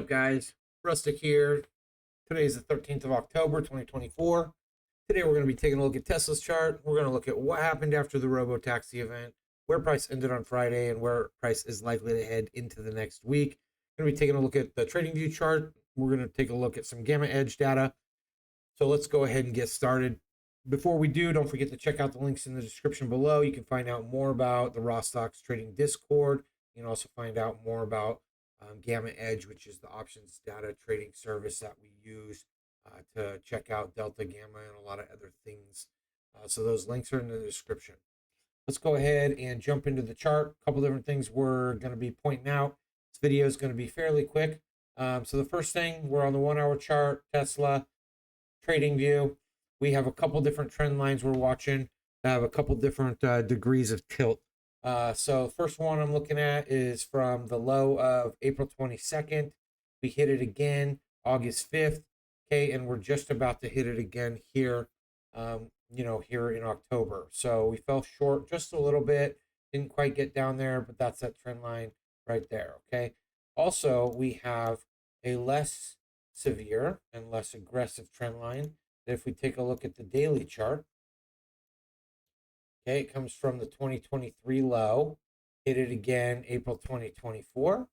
guys? Rustic here. Today is the 13th of October, 2024. Today we're going to be taking a look at Tesla's chart. We're going to look at what happened after the Robotaxi event, where price ended on Friday, and where price is likely to head into the next week. We're going to be taking a look at the TradingView chart. We're going to take a look at some gamma edge data. So let's go ahead and get started. Before we do, don't forget to check out the links in the description below. You can find out more about the Rawstocks trading Discord. You can also find out more about Gamma Edge, which is the options data trading service that we use to check out Delta, Gamma, and a lot of other things. So those links are in the description. Let's go ahead and jump into the chart. A couple different things we're going to be pointing out. This video is going to be fairly quick. So the first thing, we're on the 1 hour chart, Tesla, TradingView. We have a couple different trend lines we're watching that have a couple different degrees of tilt. So first one I'm looking at is from the low of April 22nd. We hit it again August 5th. Okay, and we're just about to hit it again here, here in October. So we fell short just a little bit, didn't quite get down there, but that's that trend line right there. Okay. Also, we have a less severe and less aggressive trend line. If we take a look at the daily chart, okay, it comes from the 2023 low, hit it again April 2024,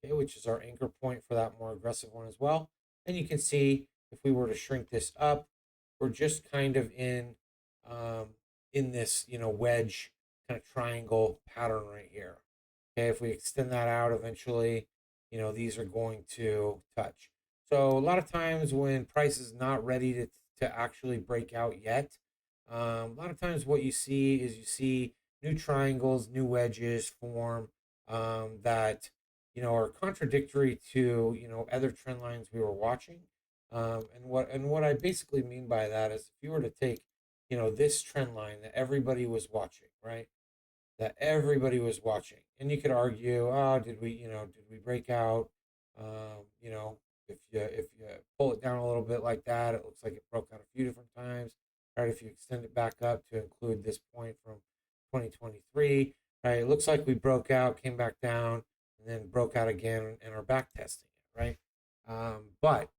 okay, which is our anchor point for that more aggressive one as well. And you can see if we were to shrink this up, we're just kind of in this wedge kind of triangle pattern right here. Okay, if we extend that out, eventually, these are going to touch. So a lot of times when price is not ready to actually break out yet, a lot of times what you see new triangles, new wedges form that are contradictory to other trend lines we were watching. And what I basically mean by that is if you were to take this trend line that everybody was watching, right? That everybody was watching, and you could argue, oh, did we break out? If you pull it down a little bit like that, it looks like it broke out a few different times, right? If you extend it back up to include this point from 2023, right? It looks like we broke out, came back down, and then broke out again, and are back testing it, right? But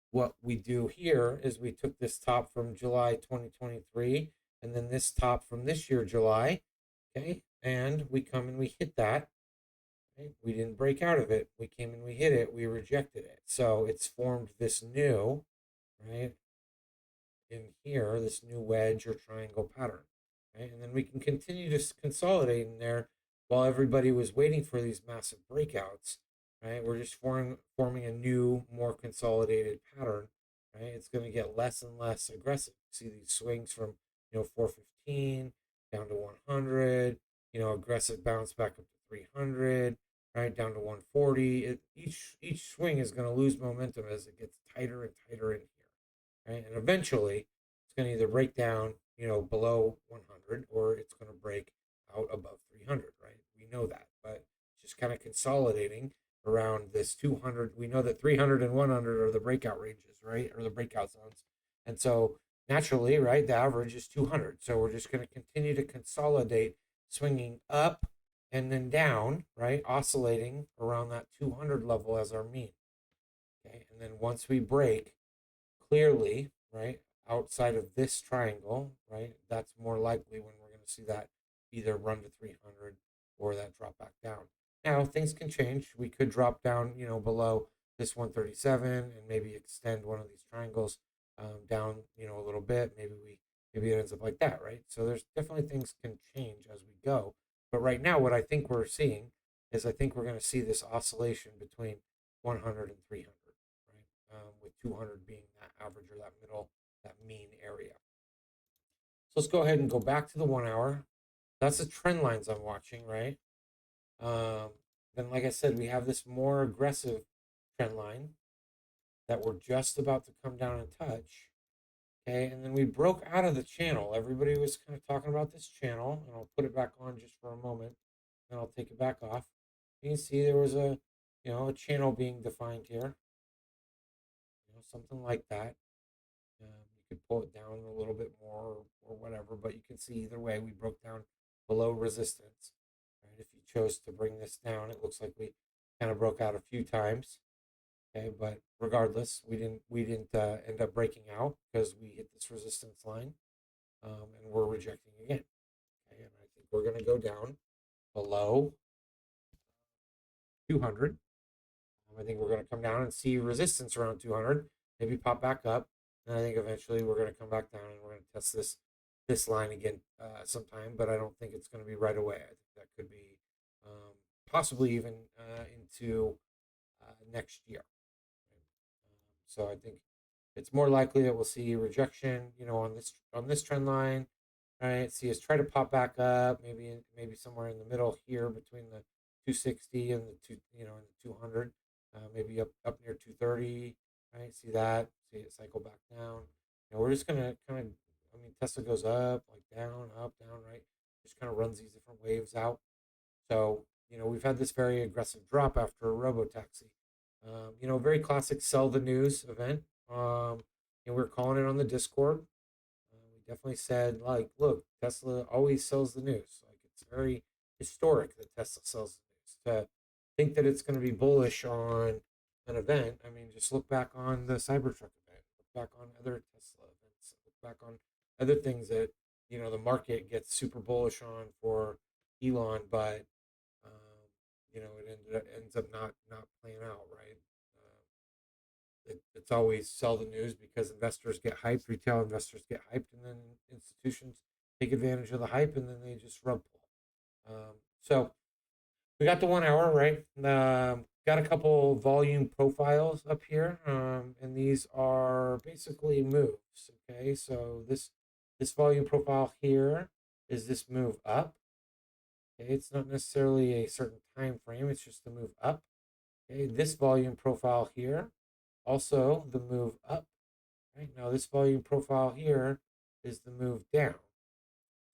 what we do here is we took this top from July 2023, and then this top from this year, July. Okay, and we come and we hit that. Okay? We didn't break out of it. We came and we hit it. We rejected it. So it's formed this new, right, in here, this new wedge or triangle pattern. Right? And then we can continue to consolidate in there while everybody was waiting for these massive breakouts. Right? We're just forming a new, more consolidated pattern. Right? It's going to get less and less aggressive. See these swings from 415 down to 100, aggressive bounce back up to 300, right, down to 140. Each swing is going to lose momentum as it gets tighter and tighter in here, right? And eventually, it's going to either break down, below 100, or it's going to break out above 300, right? We know that, but just kind of consolidating around this 200. We know that 300 and 100 are the breakout ranges, right, or the breakout zones, and so naturally, right, the average is 200. So we're just going to continue to consolidate, swinging up and then down, right, oscillating around that 200 level as our mean. Okay, and then once we break clearly, right, outside of this triangle, right, that's more likely when we're going to see that either run to 300 or that drop back down. Now, things can change. We could drop down, below this 137 and maybe extend one of these triangles down, a little bit. Maybe it ends up like that, right? So there's definitely things can change as we go. But right now, what I think we're seeing is I think we're going to see this oscillation between 100 and 300, right? With 200 being that average or that middle, that mean area. So let's go ahead and go back to the 1 hour. That's the trend lines I'm watching, right? Then, like I said, we have this more aggressive trend line that we're just about to come down and touch. Okay, and then we broke out of the channel. Everybody was kind of talking about this channel, and I'll put it back on just for a moment, and I'll take it back off. You can see there was a channel being defined here, something like that. You could pull it down a little bit more or whatever, but you can see either way we broke down below resistance. Right? If you chose to bring this down, it looks like we kind of broke out a few times. Okay, but regardless, we didn't end up breaking out because we hit this resistance line, and we're rejecting again. Okay, and I think we're going to go down below 200. I think we're going to come down and see resistance around 200, maybe pop back up, and I think eventually we're going to come back down and we're going to test this line again sometime. But I don't think it's going to be right away. I think that could be possibly even into next year. So I think it's more likely that we'll see rejection, on this trend line, right? See us try to pop back up, maybe somewhere in the middle here between the 260 and the and the 200, maybe up near 230, right? See that, see it cycle back down. We're just gonna kind of, Tesla goes up, down, right? Just kind of runs these different waves out. So, we've had this very aggressive drop after a Robotaxi. Very classic sell the news event. We're calling it on the Discord. We definitely said, like, look, Tesla always sells the news. Like, it's very historic that Tesla sells the news. To think that it's going to be bullish on an event, just look back on the Cybertruck event, look back on other Tesla events, look back on other things that, the market gets super bullish on for Elon, but it ends up not playing out right. It's always sell the news because investors get hyped, retail investors get hyped, and then institutions take advantage of the hype, and then they just rug pull. So we got the 1 hour right. Got a couple volume profiles up here, and these are basically moves. Okay, so this volume profile here is this move up. Okay, it's not necessarily a certain time frame; it's just a move up. Okay, this volume profile here, also the move up. Right now, this volume profile here is the move down.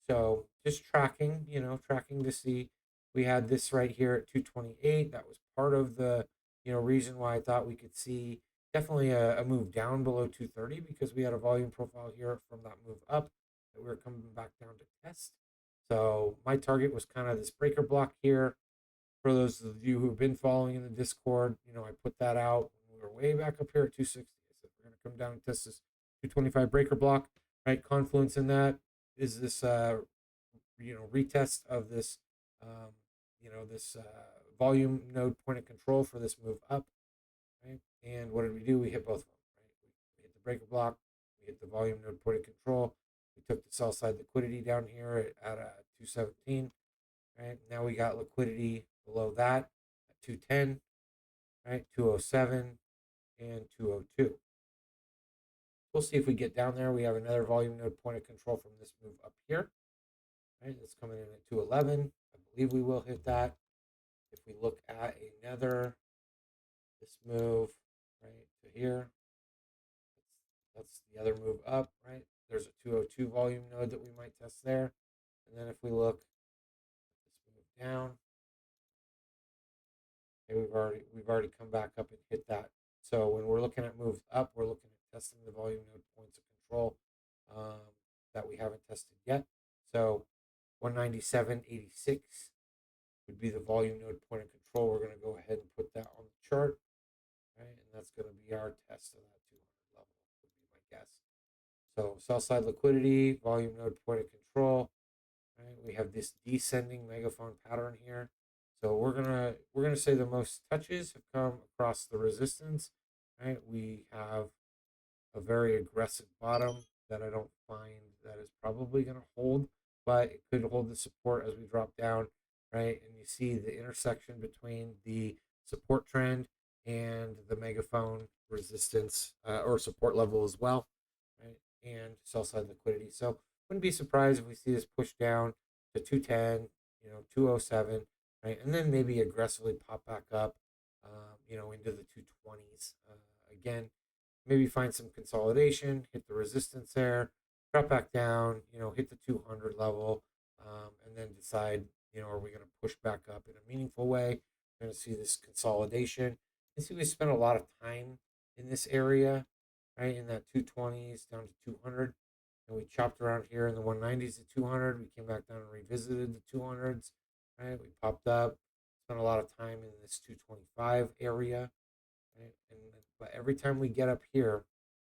So just tracking, tracking to see. We had this right here at 228. That was part of the, reason why I thought we could see definitely a move down below 230 because we had a volume profile here from that move up that we were coming back down to test. So my target was kind of this breaker block here. For those of you who've been following in the Discord, I put that out when we were way back up here at 260. I said we're going to come down and test this 225 breaker block, right? Confluence in that is this, retest of this, this volume node point of control for this move up, right? And what did we do? We hit both of them, right? We hit the breaker block, we hit the volume node point of control. We took the sell side liquidity down here at 217. Right now we got liquidity below that at 210, right? 207 and 202. We'll see if we get down there. We have another volume node point of control from this move up here, right? It's coming in at 211. I believe we will hit that. If we look at this move right to here, that's the other move up, right? There's a 202 volume node that we might test there. And then if we look at this move down, okay, we've already come back up and hit that. So when we're looking at moves up, we're looking at testing the volume node points of control that we haven't tested yet. So 197.86 would be the volume node point of control. We're going to go ahead and put that on the chart, right? And that's going to be our test of that 200 level, would be my guess. So sell side liquidity, volume node point of control, right? We have this descending megaphone pattern here. So we're gonna say the most touches have come across the resistance, right? We have a very aggressive bottom that I don't find that is probably going to hold, but it could hold the support as we drop down, right? And you see the intersection between the support trend and the megaphone resistance or support level as well, right? And sell side liquidity. So wouldn't be surprised if we see this push down to 210, 207, right? And then maybe aggressively pop back up, into the 220s. Again, maybe find some consolidation, hit the resistance there, drop back down, hit the 200 level, and then decide, are we going to push back up in a meaningful way? We're going to see this consolidation. And see, we spent a lot of time in this area, right, in that 220s down to 200. And we chopped around here in the 190s to 200. We came back down and revisited the 200s, right? We popped up, spent a lot of time in this 225 area, right? But every time we get up here,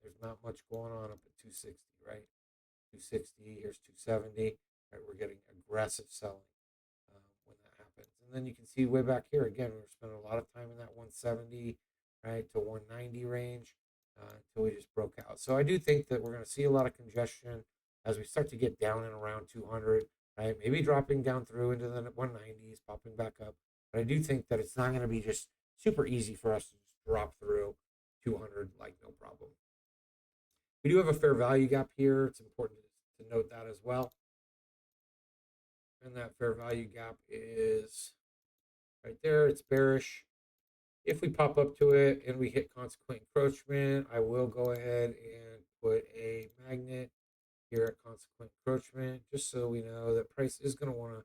there's not much going on up at 260, right? 260, here's 270, right? We're getting aggressive selling when that happens. And then you can see way back here again, we are spending a lot of time in that 170, right, to 190 range until we just broke out. So I do think that we're going to see a lot of congestion as we start to get down and around 200, right? Maybe dropping down through into the 190s, popping back up. But I do think that it's not going to be just super easy for us to just drop through 200 like no problem. We do have a fair value gap here. It's important to note that as well. And that fair value gap is right there. It's bearish. If we pop up to it and we hit consequent encroachment, I will go ahead and put a magnet here at consequent encroachment, just so we know that price is going to want to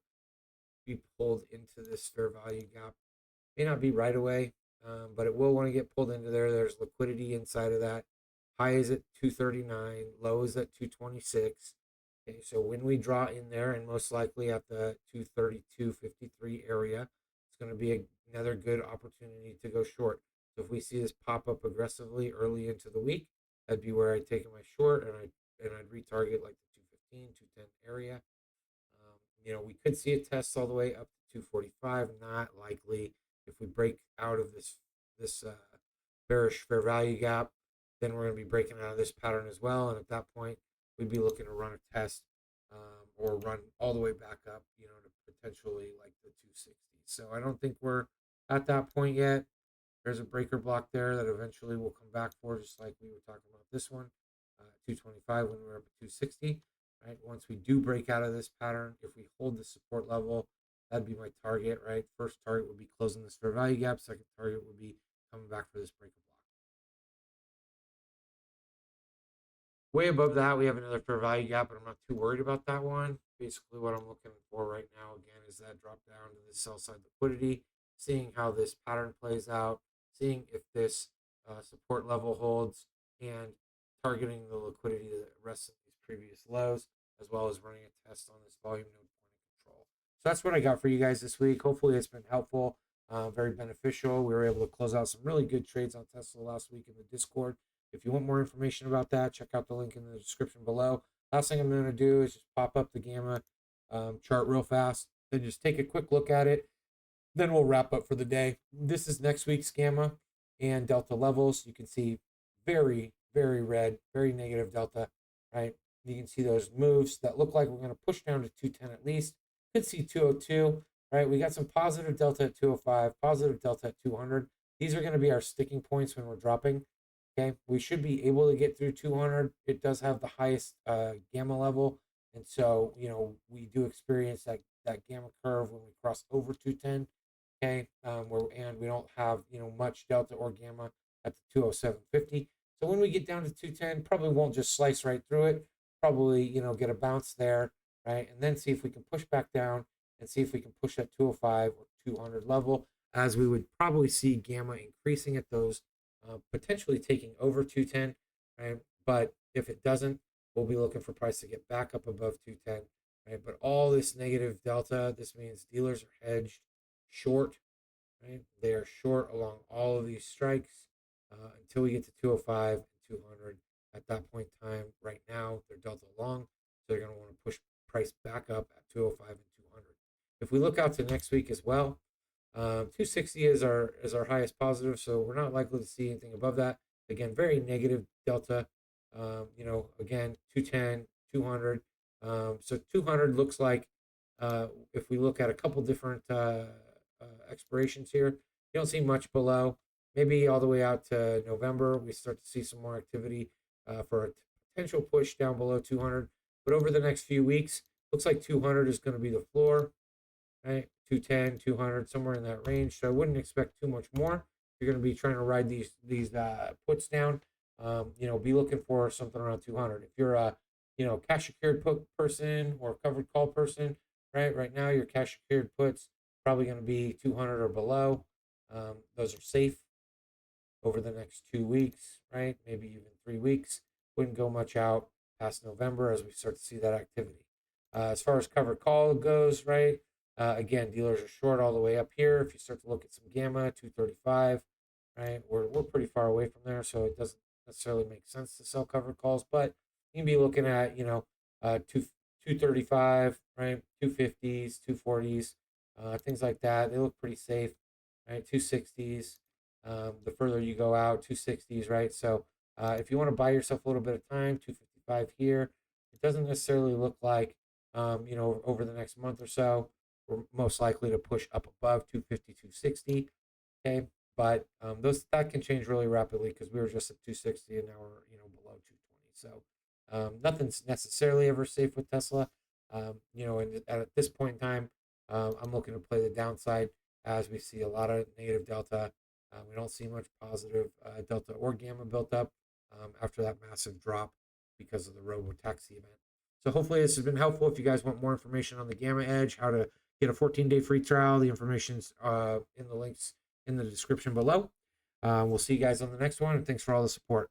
be pulled into this fair value gap. May not be right away, but it will want to get pulled into there. There's liquidity inside of that. High is at 239, low is at 226. Okay, so when we draw in there, and most likely at the 232.53 area, it's going to be another good opportunity to go short. So if we see this pop up aggressively early into the week, that'd be where I'd take my short, and I'd retarget like the 215, 210 area. We could see a test all the way up to 245. Not likely. If we break out of this bearish fair value gap, then we're going to be breaking out of this pattern as well. And at that point, we'd be looking to run a test or run all the way back up, to potentially like the 260. So I don't think we're at that point yet. There's a breaker block there that eventually we'll come back for, just like we were talking about this one, 225 when we were up at 260. Right. Once we do break out of this pattern, if we hold the support level, that'd be my target. Right. First target would be closing this fair value gap. Second target would be coming back for this breaker block. Way above that, we have another fair value gap, but I'm not too worried about that one. Basically, what I'm looking for right now, again, is that drop down to the sell side liquidity, seeing how this pattern plays out, seeing if this support level holds, and targeting the liquidity that rests in these previous lows, as well as running a test on this volume node point of control. So that's what I got for you guys this week. Hopefully, it's been helpful, very beneficial. We were able to close out some really good trades on Tesla last week in the Discord. If you want more information about that, check out the link in the description below. Last thing I'm going to do is just pop up the gamma chart real fast, then just take a quick look at it. Then we'll wrap up for the day. This is next week's gamma and delta levels. You can see very, very red, very negative delta, right? You can see those moves that look like we're going to push down to 210 at least. Could see 202, right? We got some positive delta at 205, positive delta at 200. These are going to be our sticking points when we're dropping. Okay, we should be able to get through 200. It does have the highest gamma level, and so we do experience that gamma curve when we cross over 210. Okay, and we don't have much delta or gamma at the 207.50. So when we get down to 210, probably won't just slice right through it. Probably get a bounce there, right, and then see if we can push back down and see if we can push that 205 or 200 level, as we would probably see gamma increasing at those. Potentially taking over 210, right? But if it doesn't, we'll be looking for price to get back up above 210, right? But all this negative delta, this means dealers are hedged short, right? They are short along all of these strikes until we get to 205 and 200. At that point in time, right now, they're delta long, so they're going to want to push price back up at 205 and 200. If we look out to next week as well, 260 is our highest positive, so we're not likely to see anything above that. Again, very negative delta. Again, 210, 200. So 200 looks like if we look at a couple different expirations here, you don't see much below. Maybe all the way out to November, we start to see some more activity for a potential push down below 200. But over the next few weeks, looks like 200 is going to be the floor, right? 210, 200, somewhere in that range. So I wouldn't expect too much more. You're going to be trying to ride these puts down. Be looking for something around 200. If you're a cash secured put person or covered call person, right? Right now your cash secured puts probably going to be 200 or below. Those are safe over the next 2 weeks, right? Maybe even 3 weeks. Wouldn't go much out past November as we start to see that activity. As far as covered call goes, right? Again, dealers are short all the way up here. If you start to look at some gamma, 235, right? We're pretty far away from there, so it doesn't necessarily make sense to sell covered calls, but you can be looking at, two 235, right? 250s, 240s, things like that. They look pretty safe, right? 260s. The further you go out, 260s, right? So if you want to buy yourself a little bit of time, 255 here. It doesn't necessarily look like, over the next month or so, we're most likely to push up above 250, 260. Okay, but those that can change really rapidly because we were just at 260 and now we're below 220. So nothing's necessarily ever safe with Tesla. And at this point in time, I'm looking to play the downside as we see a lot of negative delta. We don't see much positive delta or gamma built up after that massive drop because of the Robotaxi event. So hopefully this has been helpful. If you guys want more information on the Gamma Edge, how to get a 14-day free trial, the information's in the links in the description below. We'll see you guys on the next one, and thanks for all the support.